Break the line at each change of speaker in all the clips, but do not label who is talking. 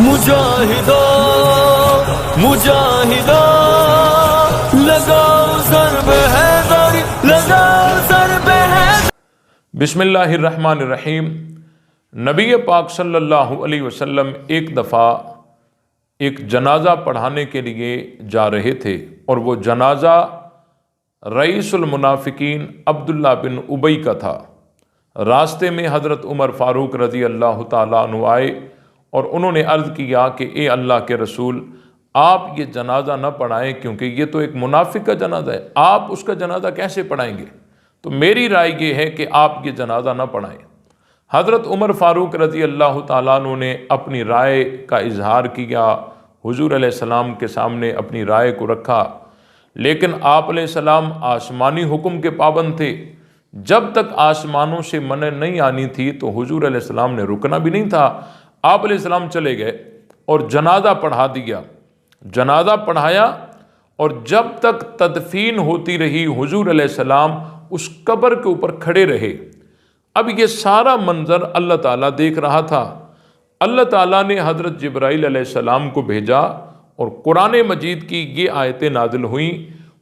मुजाहिदो मुजाहिदो लगाओ ज़र्ब हैदरी, लगाओ ज़र्ब हैदरी।
बिस्मिल्लाहिर्रहमानिर्रहीम। नबी पाक सल्लल्लाहु अलैहि वसल्लम एक दफ़ा एक जनाजा पढ़ाने के लिए जा रहे थे और वो जनाजा रईसुल मुनाफिकीन अब्दुल्ला बिन उबई का था। रास्ते में हज़रत उमर फ़ारूक रज़ी अल्लाह ताला अन्हु आए और उन्होंने अर्ज़ किया कि ए अल्लाह के रसूल, आप ये जनाजा न पढ़ाएं क्योंकि ये तो एक मुनाफिक का जनाजा है, आप उसका जनाजा कैसे पढ़ाएंगे? तो मेरी राय ये है कि आप ये जनाजा न पढ़ाएं। हज़रत उमर फ़ारूक रज़ी अल्लाह ताला अन्हु ने अपनी राय का इजहार किया, हुज़ूर अलैहिस्सलाम के सामने अपनी राय को रखा, लेकिन आप अलैहिस्सलाम आसमानी हुक्म के पाबंद थे। जब तक आसमानों से मने नहीं आनी थी तो हुजूर अलैहिस्सलाम ने रुकना भी नहीं था। आप अलैहिस्सलाम चले गए और जनाजा पढ़ा दिया। जनाजा पढ़ाया और जब तक तदफीन होती रही हुजूर अलैहिस्सलाम उस कब्र के ऊपर खड़े रहे। अब ये सारा मंजर अल्लाह ताला देख रहा था। अल्लाह ताला ने हज़रत जिब्राइल अलैहिस्सलाम को भेजा और कुरान मजीद की ये आयतें नाजिल हुई,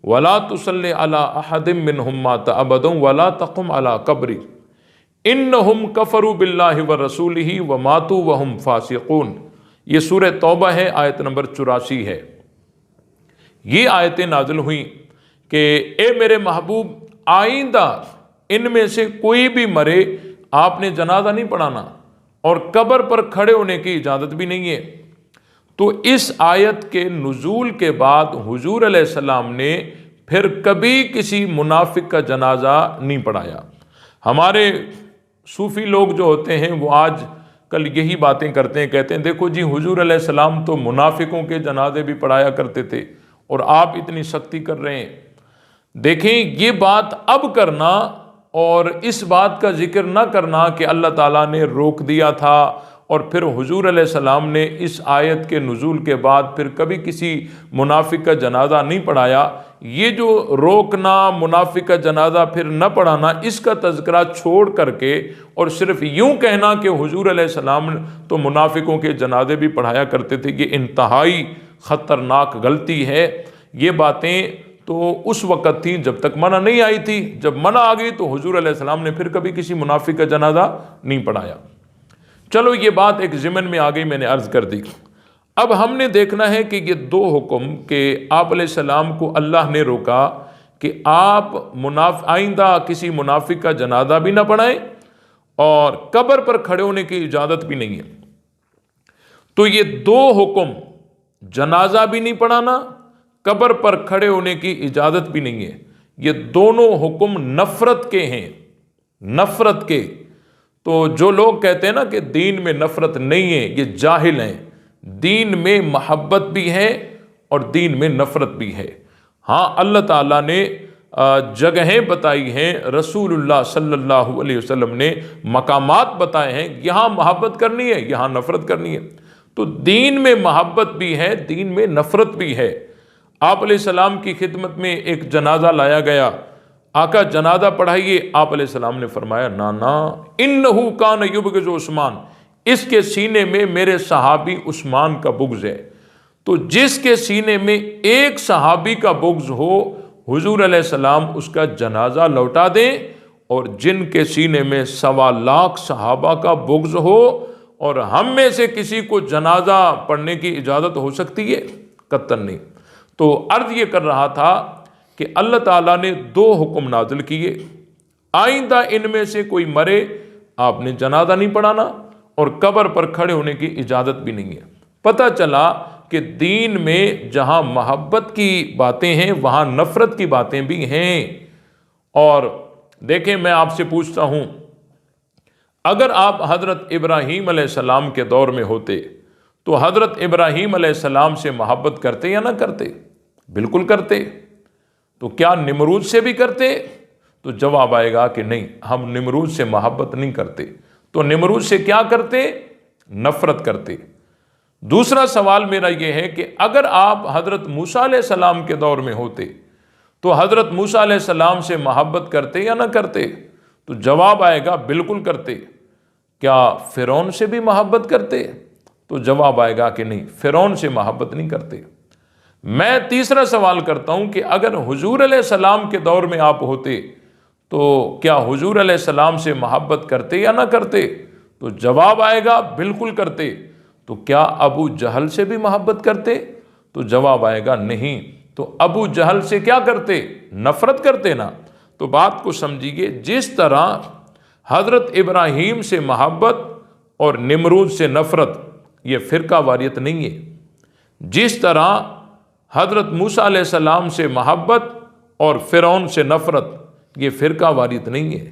वला तुसल्लि अला अहदिम मिनहुम माता अबदुं वला तक़ुम अला कब्री इन्नहुम कफरू बिल्लाहि व रसूलिही व मातू वहुम फासिकून। ये सूरह तौबा है, आयत नंबर 84 है। ये आयतें नाजिल हुई कि ए मेरे महबूब, आइंदा इनमें से कोई भी मरे आपने जनाजा नहीं पढ़ाना और कब्र पर खड़े होने की इजाज़त भी नहीं है। तो इस आयत के नुज़ूल के बाद हुजूर अलैहिस्सलाम ने फिर कभी किसी मुनाफिक का जनाजा नहीं पढ़ाया। हमारे सूफ़ी लोग जो होते हैं वो आज कल यही बातें करते हैं, कहते हैं देखो जी हुजूर अलैहिस्सलाम तो मुनाफिकों के जनाजे भी पढ़ाया करते थे और आप इतनी सख्ती कर रहे हैं। देखें, ये बात अब करना और इस बात का जिक्र ना करना कि अल्लाह ताला ने रोक दिया था और फिर हुजूर अलैहिस्सलाम ने इस आयत के नुज़ूल के बाद फिर कभी किसी मुनाफिक का जनाजा नहीं पढ़ाया, ये जो रोकना, मुनाफिक का जनाजा फिर न पढ़ाना, इसका तज़किरा छोड़ करके और सिर्फ यूं कहना कि हुजूर अलैहिस्सलाम तो मुनाफिकों के जनाजे भी पढ़ाया करते थे, ये इंतहाई ख़तरनाक गलती है। ये बातें तो उस वक़्त थी जब तक मना नहीं आई थी। जब मना आ गई तो हुजूर अलैहिस्सलाम ने फिर कभी किसी मुनाफिक का जनाजा नहीं पढ़ाया। चलो, ये बात एक ज़िमन में आ गई, मैंने अर्ज़ कर दी। अब हमने देखना है कि ये दो हुक्म के आप अलैहिस्सलाम को अल्लाह ने रोका कि आप आइंदा किसी मुनाफिक का जनाजा भी ना पढ़ाएं और कब्र पर खड़े होने की इजाज़त भी नहीं है। तो ये दो हुक्म, जनाजा भी नहीं पढ़ाना, कब्र पर खड़े होने की इजाज़त भी नहीं है, ये दोनों हुक्म नफ़रत के हैं, नफ़रत के। तो जो लोग कहते हैं ना कि दीन में नफ़रत नहीं है, ये जाहिल हैं। दीन में मोहब्बत भी है और दीन में नफ़रत भी है। हाँ, अल्लाह ताला ने जगहें बताई हैं, रसूलुल्लाह सल्लल्लाहु अलैहि वसल्लम ने मकामात बताए हैं, यहाँ मोहब्बत करनी है, यहाँ नफ़रत करनी है। तो दीन में मोहब्बत भी है, दीन में नफ़रत भी है। आप अलैहिस्सलाम की खिदमत में एक जनाजा लाया गया, आका जनाजा पढ़ाइए। आप अलैहिस्सलाम ने फरमाया ना ना, इन्नहु कान युबग़िज़ु उस्मान, इसके सीने में मेरे सहाबी उस्मान का बुग़्ज़ है। तो जिसके सीने में एक सहाबी का बुग़्ज़ हो, हुजूर अलैहिस्सलाम उसका जनाजा लौटा दें, और जिनके सीने में 1.25 लाख सहाबा का बुग़्ज़ हो और हम में से किसी को जनाजा पढ़ने की इजाज़त हो सकती है? कतई नहीं। तो अर्ज़ ये कर रहा था कि अल्लाह ताला ने दो हुक्म नाजिल किए, आइंदा इनमें से कोई मरे आपने जनाजा नहीं पढ़ाना और कब्र पर खड़े होने की इजाज़त भी नहीं है। पता चला कि दीन में जहाँ मोहब्बत की बातें हैं वहाँ नफ़रत की बातें भी हैं। और देखें, मैं आपसे पूछता हूँ, अगर आप हज़रत इब्राहीम अलैहिस्सलाम के दौर में होते तो हज़रत इब्राहीम अलैहिस्सलाम से मोहब्बत करते या ना करते? बिल्कुल करते। तो क्या निमरूद से भी करते? तो जवाब आएगा कि नहीं, हम निमरूद से मोहब्बत नहीं करते। तो निमरूद से क्या करते? नफ़रत करते। दूसरा सवाल मेरा यह है कि अगर आप हज़रत मूसा अलैहिस्सलाम के दौर में होते तो हज़रत मूसा अलैहिस्सलाम से मोहब्बत करते या ना करते? तो जवाब आएगा बिल्कुल करते। क्या फिरौन से भी मोहब्बत करते? तो जवाब आएगा कि नहीं, फिरौन से मोहब्बत नहीं करते। मैं तीसरा सवाल करता हूं कि अगर हुजूर अलैहिस्सलाम के दौर में आप होते तो क्या हुजूर अलैहिस्सलाम से मोहब्बत करते या ना करते? तो जवाब आएगा बिल्कुल करते। तो क्या अबू जहल से भी मोहब्बत करते? तो जवाब आएगा नहीं। तो अबू जहल से क्या करते? नफरत करते ना। तो बात को समझिए, जिस तरह हजरत इब्राहीम से मोहब्बत और निमरूद से नफरत ये फिरका वारियत नहीं है, जिस तरह हजरत मूसा अलैहिस्सलाम से मोहब्बत और फिरौन से नफरत ये फिरका वारियत नहीं है,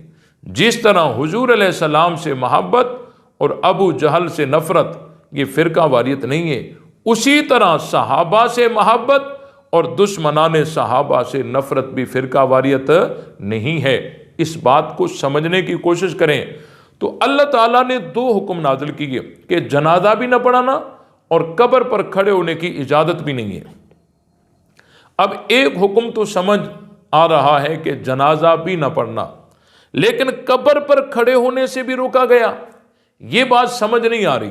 जिस तरह हुजूर अलैहिस्सलाम से मोहब्बत और अबू जहल से नफरत ये फिरका वारियत नहीं है, उसी तरह सहाबा से मोहब्बत और दुश्मनाने सहाबा से नफरत भी फिरका वारियत नहीं है। इस बात को समझने की कोशिश करें। तो अल्लाह ताला ने दो हुक्म नाजिल किए कि जनाजा भी न पढ़ाना और कब्र पर खड़े होने की इजाजत भी नहीं है। अब एक हुक्म तो समझ आ रहा है कि जनाजा भी न पढ़ना, लेकिन कब्र पर खड़े होने से भी रोका गया। ये बात समझ नहीं आ रही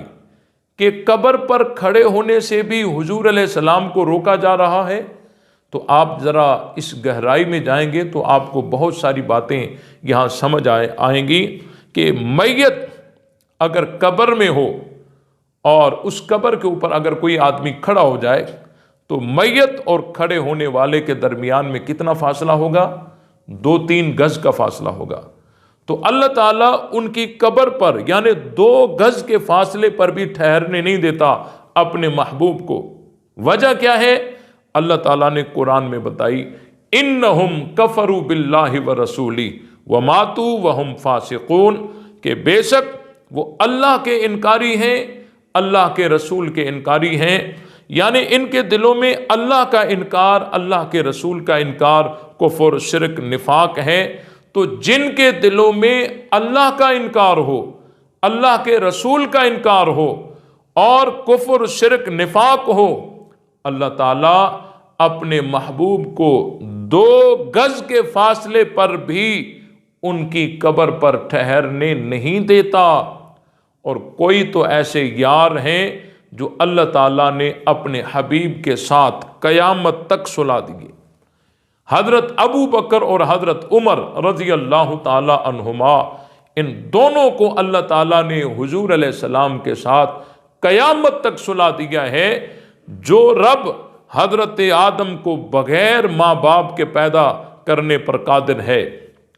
कि कब्र पर खड़े होने से भी हुजूर अलैहिस्सलाम को रोका जा रहा है। तो आप जरा इस गहराई में जाएंगे तो आपको बहुत सारी बातें यहां समझ आएंगी कि मैयत अगर कब्र में हो और उस कब्र के ऊपर अगर कोई आदमी खड़ा हो जाए तो मैयत और खड़े होने वाले के दरमियान में कितना फासला होगा? 2-3 गज का फासला होगा। तो अल्लाह ताला उनकी कब्र पर यानी 2 गज के फासले पर भी ठहरने नहीं देता अपने महबूब को। वजह क्या है? अल्लाह ताला ने कुरान में बताई, इन्नहुम कफरू बिल्लाहि व रसूली व मातू व हुम फासिकून, के बेशक वो अल्लाह के इनकारी हैं, अल्लाह के रसूल के इनकारी हैं। यानी इनके दिलों में अल्लाह का इनकार, अल्लाह के रसूल का इनकार, कुफ्र, शिरक, निफाक है। तो जिनके दिलों में अल्लाह का इनकार हो, अल्लाह के रसूल का इनकार हो और कुफ्र, शिरक, निफाक हो, अल्लाह ताला अपने महबूब को 2 गज के फासले पर भी उनकी कब्र पर ठहरने नहीं देता। और कोई तो ऐसे यार हैं जो अल्लाह ताला ने अपने हबीब के साथ कयामत तक सुला दिए। हजरत अबू बकर और हजरत उमर रजी अल्लाह ताला अन्हुमा, इन दोनों को अल्लाह ताला ने हुजूर अलैहिस्सलाम के साथ कयामत तक सुला दिया है। जो रब हजरत आदम को बगैर माँ बाप के पैदा करने पर कादिर है,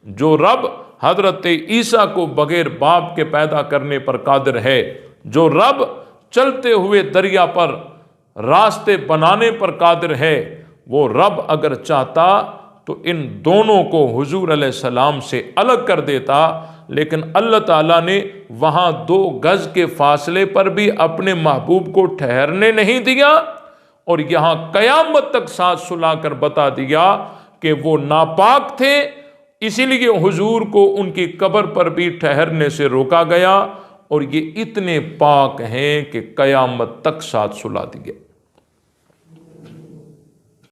जो रब हजरत ईसा को बगैर बाप के पैदा करने पर कादिर है, जो रब चलते हुए दरिया पर रास्ते बनाने पर कादिर है, वो रब अगर चाहता तो इन दोनों को हुजूर अलैहिस्सलाम से अलग कर देता। लेकिन अल्लाह ताला ने वहाँ 2 गज के फासले पर भी अपने महबूब को ठहरने नहीं दिया और यहाँ कयामत तक साथ सुलाकर बता दिया कि वो नापाक थे, इसीलिए हुजूर को उनकी कब्र पर भी ठहरने से रोका गया और ये इतने पाक हैं कि कयामत तक साथ सुला दिए।